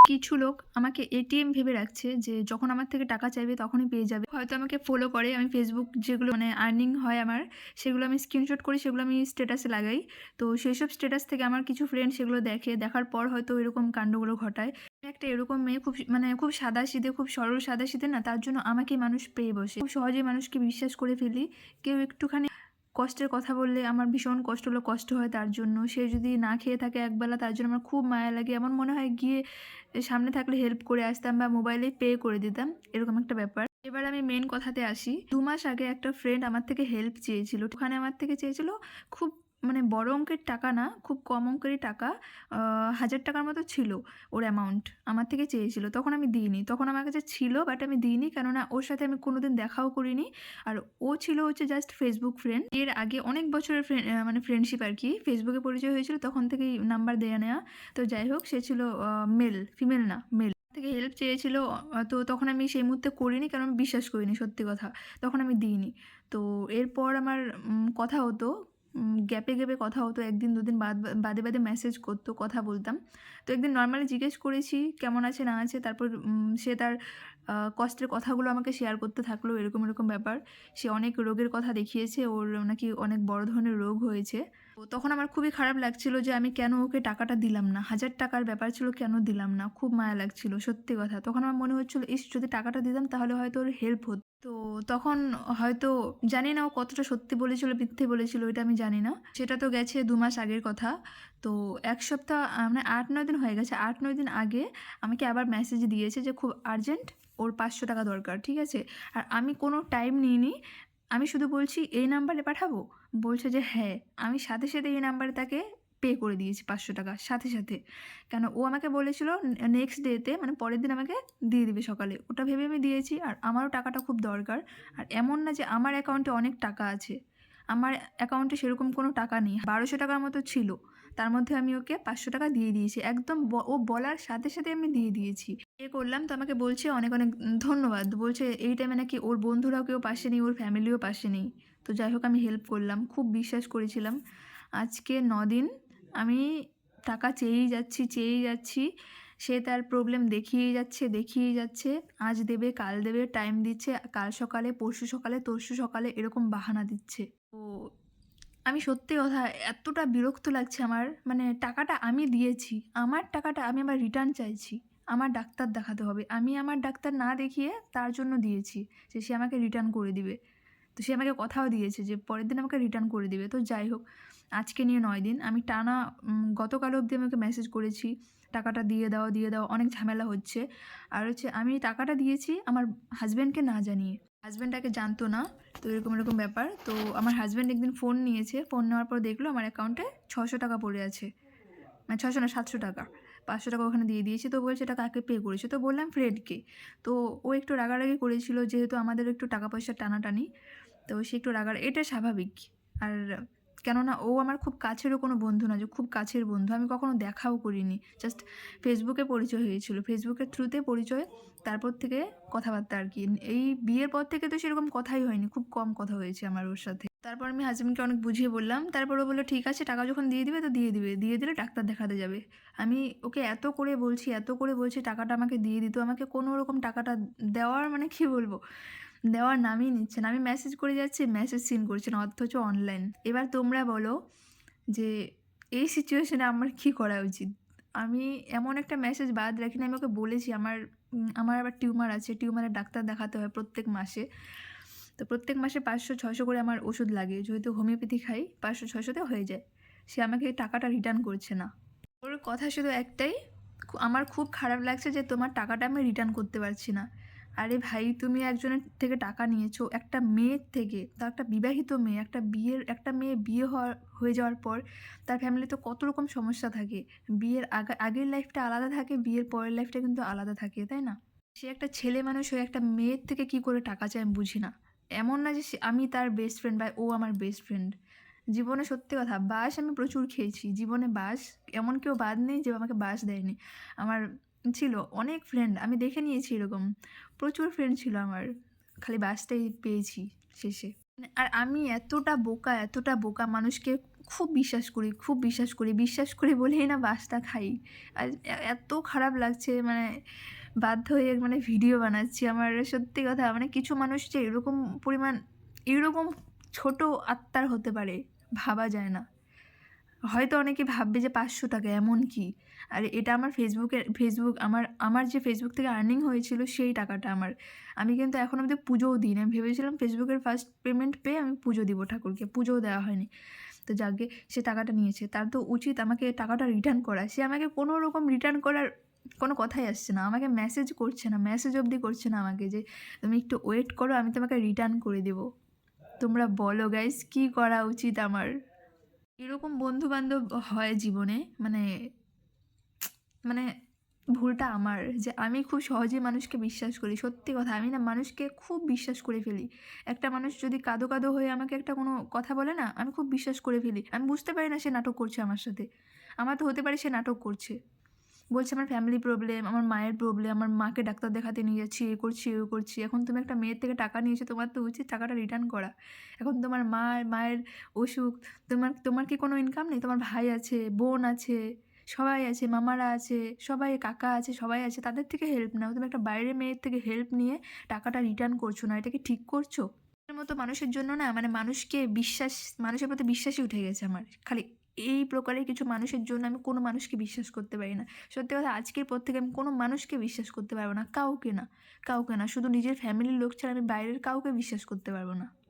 কিছু লোক আমাকে এটিএম ভেবে রাখছে যে যখন আমার থেকে টাকা চাইবে তখনই পেয়ে যাবে। হয়তো আমাকে ফলো করে, আমি ফেসবুক যেগুলো আর্নিং হয় আমার, সেগুলো আমি স্ক্রিনশট করি, সেগুলো আমি স্ট্যাটাসে লাগাই। তো সেই সব স্ট্যাটাস থেকে আমার কিছু ফ্রেন্ড সেগুলো দেখে, দেখার পর হয়তো এরকম কাণ্ডগুলো ঘটায়। আমি একটা এরকম মেয়ে, খুব সাদাসিধে, খুব সরল সাদাসিধে না, তার জন্য আমাকে মানুষ পেয়ে বসে। খুব সহজেই মানুষকে বিশ্বাস করে ফেলি। কেউ একটুখানি কষ্টের কথা বললে আমার ভীষণ কষ্ট হয় তার জন্য। সে যদি না খেয়ে থাকে একবেলা, তার জন্য আমার খুব মায়া লাগে। এমন মনে হয় গিয়ে সামনে থাকলে হেল্প করে আসতাম বা মোবাইলে পে করে দিতাম, এরকম একটা ব্যাপার। এবার আমি মেন কথাতে আসি। 2 মাস আগে একটা ফ্রেন্ড আমার থেকে হেল্প চেয়েছিল। ওখানে আমার থেকে চেয়েছিল খুব বড় অঙ্কের টাকা না, খুব কম অঙ্কেরই টাকা। 1000 টাকার মতো ছিল ওর অ্যামাউন্ট। আমার থেকে চেয়েছিল। তখন আমি দিইনি। তখন আমার কাছে ছিল, বাট আমি দিইনি, কেননা ওর সাথে আমি কোনোদিন দেখাও করিনি। আর ও ছিল হচ্ছে জাস্ট ফেসবুক ফ্রেন্ড। এর আগে অনেক বছরের ফ্রেন্ডশিপ আর কি। ফেসবুকে পরিচয় হয়েছিল, তখন থেকেই নাম্বার দেয়া নেওয়া। তো যাই হোক, সে ছিল ফিমেল না, মেল। থেকে হেল্প চেয়েছিল। তো তখন আমি সেই মুহূর্তে করিনি, কারণ আমি বিশ্বাস করিনি, সত্যি কথা। তখন আমি দিইনি। তো এরপর আমার কথা হতো, গ্যাপে কথা হতো। 1 দিন 2 দিন বাদে মেসেজ করতো, কথা বলতাম। তো একদিন নর্মালি জিজ্ঞেস করেছি কেমন আছে না আছে। তারপর সে তার কষ্টের কথাগুলো আমাকে শেয়ার করতে থাকলো, এরকম ব্যাপার। সে অনেক রোগের কথা দেখিয়েছে, ওর নাকি অনেক বড় ধরনের রোগ হয়েছে। তো তখন আমার খুবই খারাপ লাগছিল যে আমি কেন ওকে টাকাটা দিলাম না। 1000 টাকার ব্যাপার ছিল, কেন দিলাম না। খুব মায়া লাগছিল, সত্যি কথা। তখন আমার মনে হচ্ছিল, ইস, যদি টাকাটা দিতাম তাহলে হয়তো ওর হেল্প হতো। তো তখন হয়তো জানি না ও কতটা সত্যি বলেছিল, মিথ্যে বলেছিল, এটা আমি জানি না। সেটা তো গেছে 2 মাস আগের কথা। তো 1 সপ্তাহ 8-9 দিন হয়ে গেছে। 8-9 দিন আগে আমাকে আবার মেসেজ দিয়েছে যে খুব আর্জেন্ট, ওর 500 টাকা দরকার, ঠিক আছে? আর আমি কোনো টাইম নিইনি। আমি শুধু বলছি, এই নাম্বারে পাঠাবো? বলছে যে হ্যাঁ। আমি সাথে এই নাম্বারে তাকে পে করে দিয়েছি 500 টাকা, সাথে। কেন, ও আমাকে বলেছিল নেক্সট ডেতে, পরের দিন আমাকে দিয়ে দিবে সকালে। ওটা ভেবে আমি দিয়েছি। আর আমারও টাকাটা খুব দরকার। আর এমন না যে আমার অ্যাকাউন্টে অনেক টাকা আছে। আমার অ্যাকাউন্টে সেরকম কোনো টাকা নেই। 1200 টাকার মতো ছিল। তার মধ্যে আমি ওকে 500 টাকা দিয়ে দিয়েছি। একদম ও বলার সাথে আমি দিয়ে দিয়েছি। পে করলাম। তো আমাকে বলছে অনেক ধন্যবাদ। বলছে এই টাইমে নাকি ওর বন্ধুরাও কেউ পাশে নেই, ওর ফ্যামিলিও পাশে নেই। তো যাই হোক, আমি হেল্প করলাম, খুব বিশ্বাস করেছিলাম। আজকে 9 দিন আমি টাকা চেয়েই যাচ্ছি। সে তার প্রবলেম দেখিয়েই যাচ্ছে। আজ দেবে, কাল দেবে, টাইম দিচ্ছে, কাল সকালে, পরশু সকালে, তরশু সকালে, এরকম বাহানা দিচ্ছে। তো আমি সত্যি কথা, এতটা বিরক্ত লাগছে আমার। টাকাটা আমি দিয়েছি, আমার টাকাটা আমি আবার রিটার্ন চাইছি। আমার ডাক্তার দেখাতে হবে, আমি আমার ডাক্তার না দেখিয়ে তার জন্য দিয়েছি যে সে আমাকে রিটার্ন করে দিবে। তো সে আমাকে কথাও দিয়েছে যে পরের দিন আমাকে রিটার্ন করে দিবে। তো যাই হোক, আজকে নিয়ে 9 দিন আমি টানা, গতকাল অবধি আমি ওকে মেসেজ করেছি, টাকাটা দিয়ে দাও, অনেক ঝামেলা হচ্ছে। আর হচ্ছে আমি টাকাটা দিয়েছি আমার হাজব্যান্ডকে না জানিয়ে। হাজব্যান্ড আগে জানতো না। তো এরকম ব্যাপার। তো আমার হাজব্যান্ড একদিন ফোন নিয়েছে। ফোন নেওয়ার পর দেখলো আমার অ্যাকাউন্টে 600 টাকা পড়ে আছে। 600 না, 700 টাকা। 500 টাকা ওখানে দিয়ে দিয়েছি। তো বলছে এটা কাকে পে করেছে? তো বললাম ফ্রেন্ডকে। তো ও একটু রাগারাগি করেছিল, যেহেতু আমাদের একটু টাকা পয়সার টানাটানি। তো সে একটু এটা স্বাভাবিক। আর কেননা ও আমার খুব কাছেরও কোনো বন্ধু না যে খুব কাছের বন্ধু। আমি কখনো দেখাও করিনি। জাস্ট ফেসবুকে পরিচয় হয়েছিল। ফেসবুকের থ্রুতে পরিচয়। তারপর থেকে কথাবার্তা আর কি। এই বিয়ের পর থেকে তো সেরকম কথাই হয়নি। খুব কম কথা হয়েছে আমার ওর সাথে। তারপর আমি হাজব্যান্ডকে অনেক বুঝিয়ে বললাম। তারপর ও বলল ঠিক আছে, টাকা যখন দিয়ে দিবে তো দিয়ে দিবে। দিয়ে দিলে ডাক্তার দেখাতে যাবে। আমি ওকে এত করে বলছি টাকাটা আমাকে দিয়ে দিত। আমাকে কোনো রকম টাকাটা দেওয়ার কী বলবো? দেওয়ার নামই নিচ্ছে না। আমি মেসেজ করে যাচ্ছি, মেসেজ সিন করছে না, অথচ অনলাইন। এবার তোমরা বলো যে এই সিচুয়েশনে আমার কী করা উচিত? আমি এমন একটা মেসেজ বাদ রাখিনি। আমি ওকে বলেছি আমার আবার টিউমার আছে। টিউমারের ডাক্তার দেখাতে হয় প্রত্যেক মাসে। তো প্রত্যেক মাসে 500-600 করে আমার ওষুধ লাগে। যেহেতু হোমিওপ্যাথি খাই, 500-600-তে হয়ে যায়। সে আমাকে টাকাটা রিটার্ন করছে না। ওর কথা শুধু একটাই, আমার খুব খারাপ লাগছে যে তোমার টাকাটা আমি রিটার্ন করতে পারছি না। আরে ভাই, তুমি একজনের থেকে টাকা নিয়েছো, একটা মেয়ের থেকে, তার একটা বিবাহিত মেয়ে, একটা মেয়ে বিয়ে হয়ে যাওয়ার পর তার ফ্যামিলিতে কত রকম সমস্যা থাকে। বিয়ের আগের লাইফটা আলাদা থাকে, বিয়ের পরের লাইফটা কিন্তু আলাদা থাকে, তাই না? সে একটা ছেলে মানুষ হয়ে একটা মেয়ের থেকে কি করে টাকা চায় আমি বুঝি না। এমন না যে আমি তার বেস্ট ফ্রেন্ড বা ও আমার বেস্ট ফ্রেন্ড। জীবনে সত্যি কথা, বাঁশ আমি প্রচুর খেয়েছি জীবনে। বাঁশ, এমন কেউ বাদ নেই যে আমাকে বাঁশ দেয়নি। আমার ছিল অনেক ফ্রেন্ড, আমি দেখে নিয়েছি এরকম। প্রচুর ফ্রেন্ড ছিল আমার, খালি বাঁশটাই পেয়েছি শেষে। আর আমি এতটা বোকা মানুষকে খুব বিশ্বাস করি, খুব বিশ্বাস করি। বিশ্বাস করি বলেই না বাসটা খাই। আর এত খারাপ লাগছে, মানে বাধ্য হয়ে মানে ভিডিও বানাচ্ছি। আমার সত্যি কথা, মানে কিছু মানুষ যে এরকম পরিমাণ, এরকম ছোট আত্মার হতে পারে ভাবা যায় না। হয়তো অনেকে ভাববে যে ৳৫০০ এমন কি? আর এটা আমার ফেসবুক আমার যে ফেসবুক থেকে আর্নিং হয়েছিল সেই টাকাটা আমার। আমি কিন্তু এখন অব্দি পুজোও দিইনি। আমি ভেবেছিলাম ফেসবুকের ফার্স্ট পেমেন্ট পেয়ে আমি পুজো দিব ঠাকুরকে। পুজোও দেওয়া হয়নি। তো যাকগে, সে টাকাটা নিয়েছে। তার তো উচিত আমাকে টাকাটা রিটার্ন করা। সে আমাকে কোনো রকম রিটার্ন করার কোনো কথাই আসছে না। আমাকে মেসেজ করছে না। মেসেজ অবধি করছে না আমাকে যে, "তুমি একটু ওয়েট করো, আমি তোমাকে রিটার্ন করে দেবো।" তোমরা বলো গাইস, কী করা উচিত আমার? এরকম বন্ধু-বান্ধব হয় জীবনে, মানে মানে ভুলটা আমার, যে আমি খুব সহজেই মানুষকে বিশ্বাস করি। সত্যি কথা, আমি না মানুষকে খুব বিশ্বাস করে ফেলি। একটা মানুষ যদি কাঁদো, কাঁদো হয়ে আমাকে একটা কোনো কথা বলে না, আমি খুব বিশ্বাস করে ফেলি। আমি বুঝতে পারি না সে নাটক করছে আমার সাথে। আমার তো হতে পারে সে নাটক করছে। বলছে আমার ফ্যামিলি প্রবলেম, আমার মায়ের প্রবলেম, আমার মাকে ডাক্তার দেখাতে নিয়ে যাচ্ছি, এ করছি, ও করছি। এখন তুমি একটা মেয়ের থেকে টাকা নিয়েছো, তোমার তো উচিত টাকাটা রিটার্ন করা। এখন তোমার মায়ের অসুখ, তোমার কি কোনো ইনকাম নেই? তোমার ভাই আছে, বোন আছে, সবাই আছে, মামারা আছে, সবাই কাকা আছে, সবাই আছে। তাদের থেকে হেল্প নাও। তুমি একটা বাইরের মেয়ের থেকে হেল্প নিয়ে টাকাটা রিটার্ন করছো না। এটা কি ঠিক করছো? এর মতো মানুষের জন্য না, মানে মানুষের প্রতি বিশ্বাসই উঠে গেছে আমার। খালি এই প্রকারের কিছু মানুষের জন্য আমি কোনো মানুষকে বিশ্বাস করতে পারি না। সত্যি কথা, আজকের পর থেকে আমি কোনো মানুষকে বিশ্বাস করতে পারবো না। কাউকে না, কাউকে না। শুধু নিজের ফ্যামিলির লোক ছাড়া আমি বাইরের কাউকে বিশ্বাস করতে পারবো না।